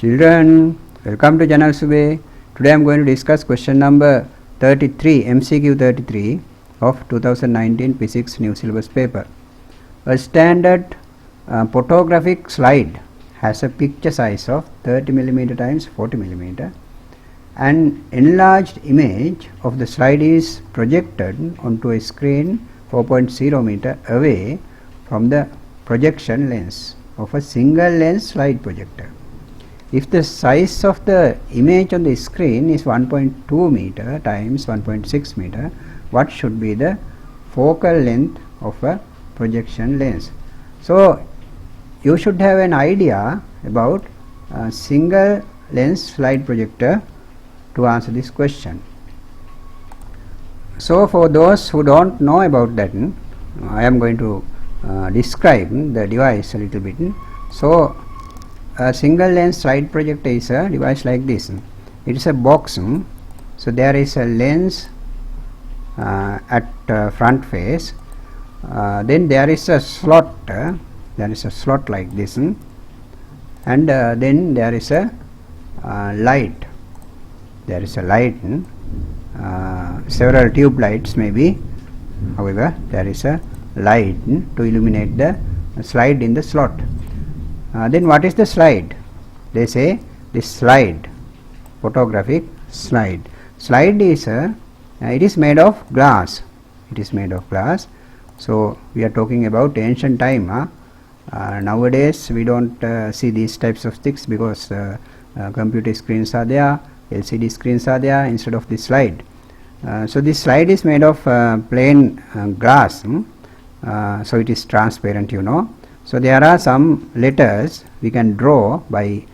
Children, welcome to Channel Sube. Today I am going to discuss question number 33, MCQ 33 of 2019 Physics New Syllabus paper. A standard photographic slide has a picture size of 30 mm times 40 mm. An enlarged image of the slide is projected onto a screen 4.0 meter away from the projection lens of a single lens slide projector. If the size of the image on the screen is 1.2 meter times 1.6 meter, what should be the focal length of a projection lens? So you should have an idea about a single lens slide projector to answer this question. So for those who don't know about that, I am going to describe the device a little bit. So a single lens slide projector is a device like this. It is a box. So there is a lens at front face. Then there is a slot. There is a slot like this, and then there is a light. There is a light. Several tube lights maybe. However, there is a light to illuminate the slide in the slot. Then what is the slide? They say this slide, photographic slide. Slide is it is made of glass. It is made of glass. So we are talking about ancient time. Nowadays we don't see these types of things because computer screens are there, LCD screens are there instead of this slide. So this slide is made of plain glass. So it is transparent, you know. So there are some letters we can draw by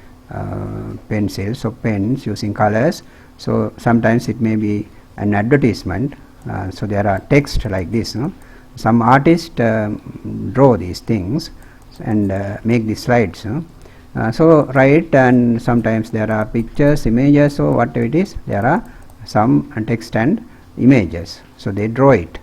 pencils or pens using colors. So sometimes it may be an advertisement. So there are text like this. Some artists draw these things and make the slides. So write, and sometimes there are pictures, images, so whatever it is, there are some text and images. So they draw it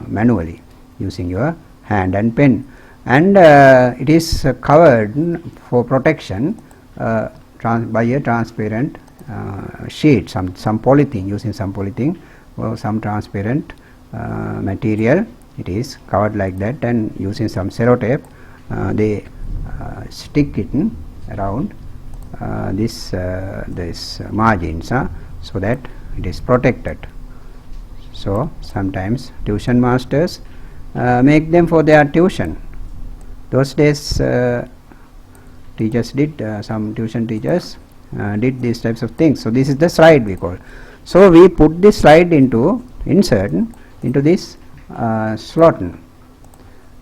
manually using your hand and pen. And it is covered for protection by a transparent sheet, some polythene, using some polythene or some transparent material. It is covered like that, and using some sellotape they stick it around this margins so that it is protected. So sometimes tuition masters make them for their tuition. Those days teachers did, some tuition teachers did these types of things. So this is the slide we call. So we put this slide insert into this slot.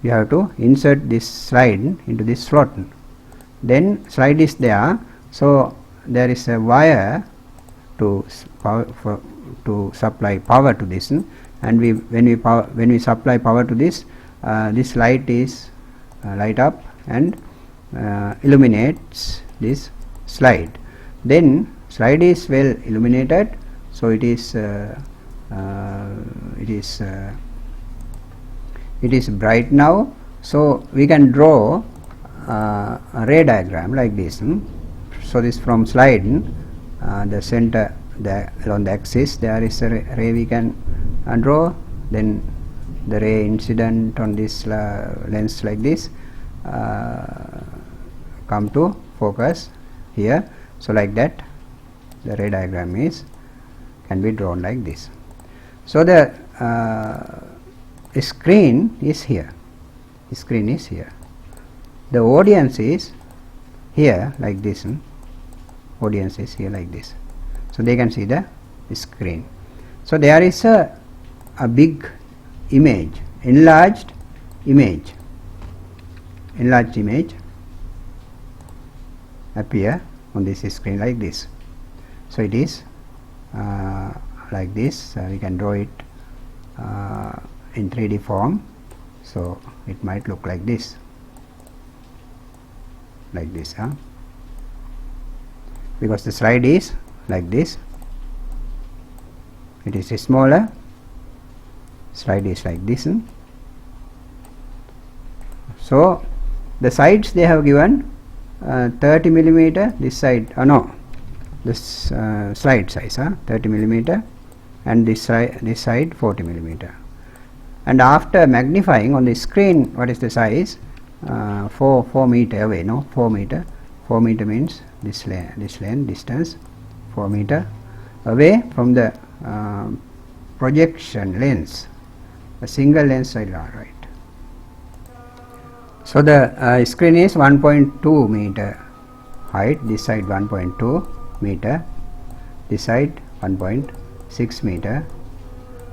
You have to insert this slide into this slot. Then slide is there. So there is a wire to supply power to this, and when we supply power to this, this light is light up and illuminates this slide. Then slide is well illuminated, so it is bright now. So we can draw a ray diagram like this. So this from slide, the center, along the axis there is a ray we can draw. Then the ray incident on this lens like this come to focus here. So like that the ray diagram can be drawn like this. So the screen is here. The screen is here. The audience is here like this. Audience is here like this. So they can see the screen. So there is a big image, enlarged image appear on this screen like this. So it is like this. We can draw it in 3D form. So it might look like this, because the slide is like this. It is smaller. Slide is like this. So the sides they have given 30 millimeter, this side, no, this slide size 30 millimeter, and this side 40 millimeter. And after magnifying on the screen, what is the size? 4 meter away, no, 4 meter. 4 meter means this length, distance 4 meter away from the projection lens, a single lens side, right. So the screen is 1.2 meter height, this side 1.2 meter, this side 1.6 meter.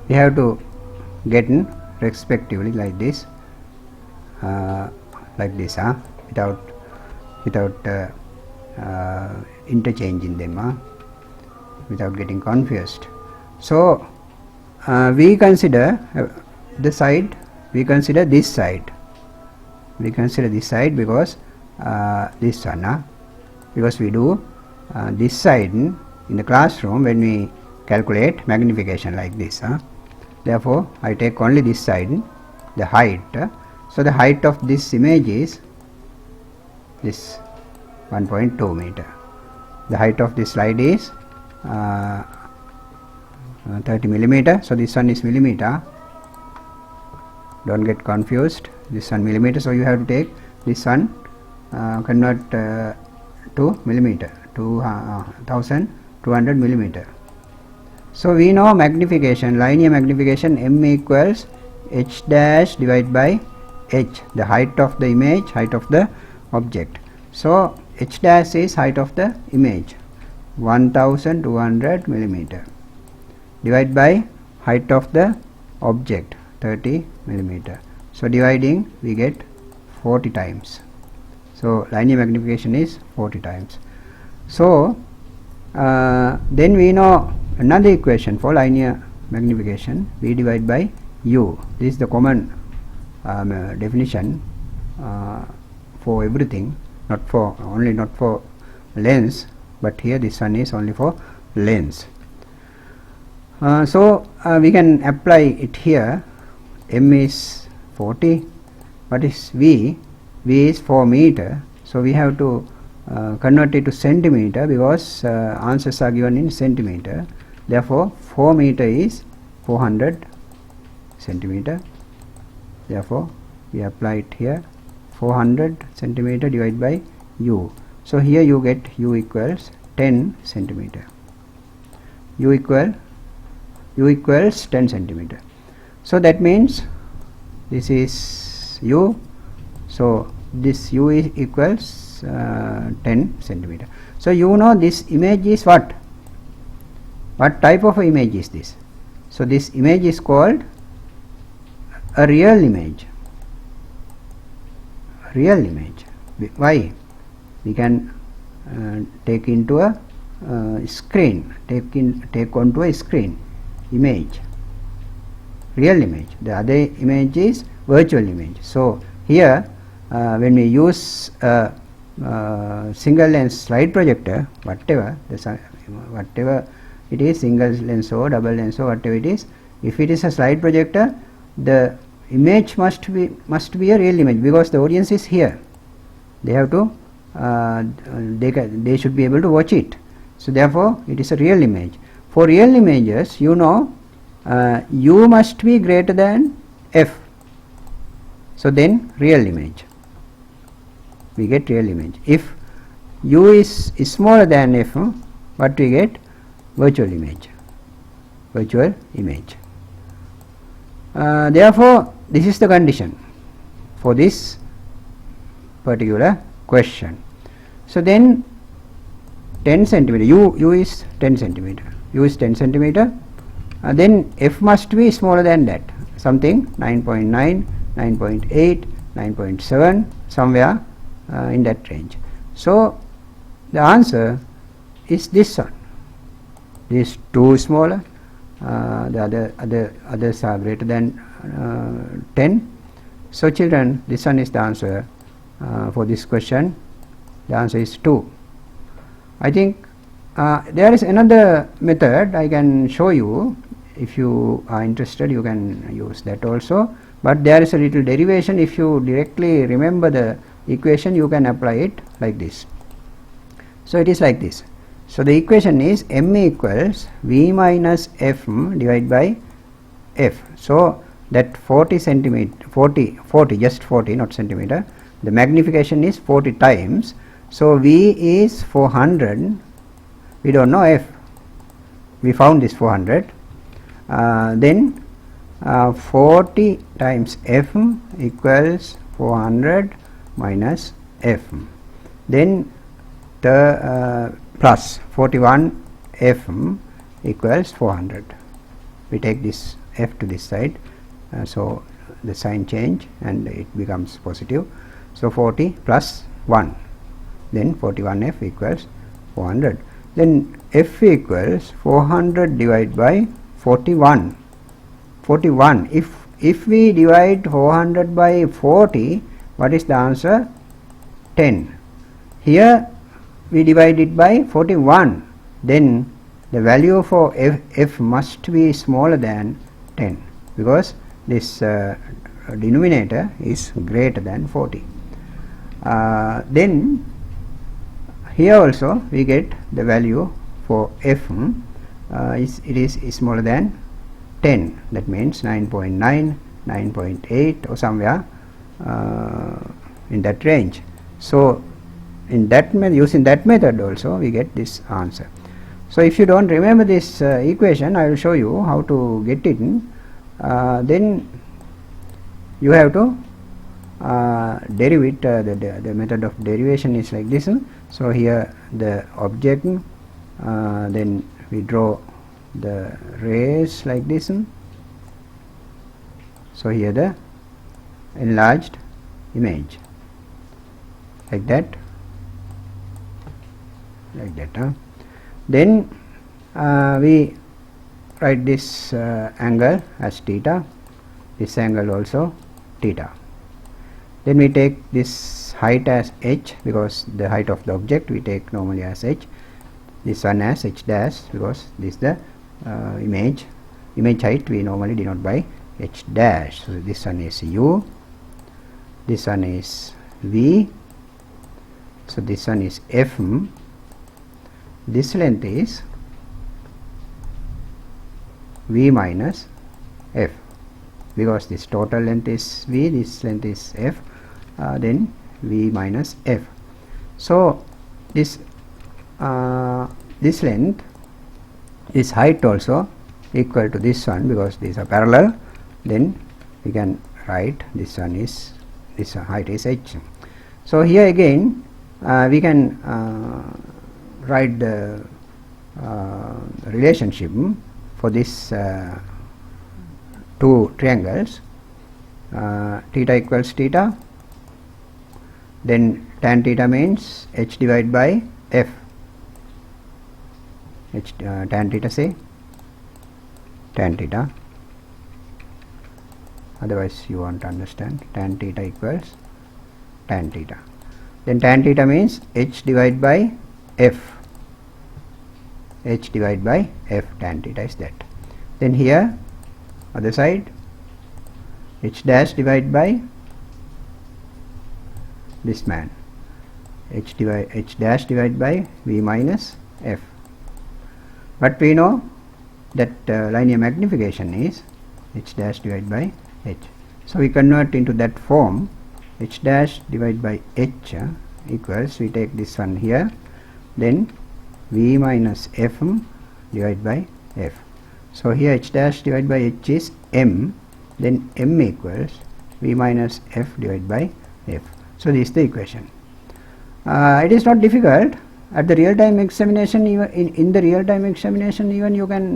We have to get in respectively like this, without interchanging them, without getting confused. So we consider the side, we consider this side, because this one, because we do this side in the classroom when we calculate magnification like this. Therefore I take only this side, the height. So the height of this image is this 1.2 meter. The height of this slide is 30 millimeter. So this one is millimeter, don't get confused, this one millimeter. So you have to take this one, convert to millimeter, 2200 millimeter. So we know magnification, linear magnification, m equals h dash divided by h, the height of the image, height of the object. So h dash is height of the image, 1200 millimeter, divided by height of the object, 30 millimeter. So dividing, we get 40 times. So linear magnification is 40 times. So then we know another equation for linear magnification, v divided by u. This is the common definition for everything, not for lens, but here this one is only for lens. So we can apply it here. M is 40, what is v? V is 4 meter, so we have to convert it to centimeter, because answers are given in centimeter. Therefore 4 meter is 400 centimeter. Therefore we apply it here, 400 centimeter divided by u. So here you get u equals 10 centimeter. U equals 10 centimeter. So that means this is u. So this u is equals 10 centimeter. So you know this image is what? What type of image is this? So this image is called a real image. Real image. Why? We can take into a screen, take onto a screen image, real image. The other image is virtual image. So here when we use a single lens slide projector, whatever it is, single lens or double lens or whatever it is, if it is a slide projector, the image must be a real image, because the audience is here. They have to they should be able to watch it. So therefore it is a real image. For real images, you know, u must be greater than f. So then real image, we get real image. If u is smaller than f, what we get? Virtual image. Virtual image. Therefore this is the condition for this particular question. So then 10 centimeter, u is 10 centimeter, u is 10 centimeter, then f must be smaller than that, something 9.9, 9.8, 9.7, somewhere in that range. So the answer is this one. These two smaller, the others are greater than 10. So children, this one is the answer for this question. The answer is 2. I think there is another method I can show you. If you are interested, you can use that also, but there is a little derivation. If you directly remember the equation you can apply it like this. So it is like this. So the equation is m equals v minus f divided by f. So that 40 centimeter, 40 just 40 not centimeter, the magnification is 40 times. So v is 400, we don't know f, we found this 400, then 40 times f equals 400 minus f, then the plus 41 f equals 400. We take this f to this side, so the sign change and it becomes positive. So 40 plus 1, then 41f equals 400. Then f equals 400 divided by 41. 41. If we divide 400 by 40, what is the answer? 10. Here we divide it by 41. Then the value for f must be smaller than 10, because this denominator is greater than 40. Then here also we get the value for f it is smaller than 10, that means 9.9, 9.8 or somewhere in that range. So in that using that method also we get this answer. So if you don't remember this equation, I will show you how to get it in. Then you have to derive it. The method of derivation is like this. So here the object, then we draw the rays like this. So here the enlarged image like that, Then we write this angle as theta, this angle also theta. Then we take this height as h, because the height of the object we take normally as h, this one as h dash, because this is the image height we normally denote by h dash. So this one is u, this one is v, so this one is f, this length is v minus f, because this total length is v, this length is f, then v minus f. So this length, this height also equal to this one, because these are parallel. Then we can write this one is, this height is h. So here again we can write the relationship for this two triangles. Theta equals theta, then tan theta means h divided by f, tan theta, say tan theta, otherwise you won't understand. Tan theta equals tan theta, then tan theta means h divided by f, h divided by f, tan theta is that. Then here other side, h dash divided by this man, h dash divided by v minus f. But we know that linear magnification is h dash divided by h. So we convert into that form, h dash divided by h equals, we take this one here, then v minus f divided by f. So here h dash divided by h is m, then m equals v minus f divided by f. So this is the equation. It is not difficult. At the real time examination, even in the real time examination, even you can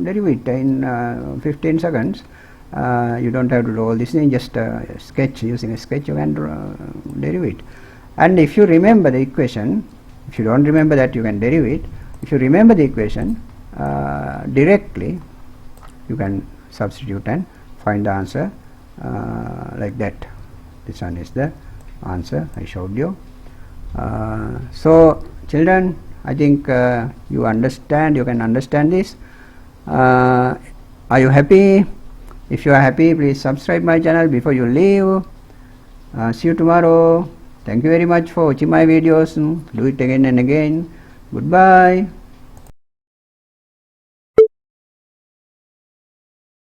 derive it in 15 seconds. You don't have to do all this thing, just sketch, using a sketch you can derive it. And if you remember the equation, if you don't remember that, you can derive it. If you remember the equation directly, you can substitute and find the answer like that. This one is the answer I showed you. So children, I think you understand, you can understand this. Are you happy? If you are happy, please subscribe my channel before you leave. See you tomorrow. Thank you very much for watching my videos. Do it again and again. Goodbye.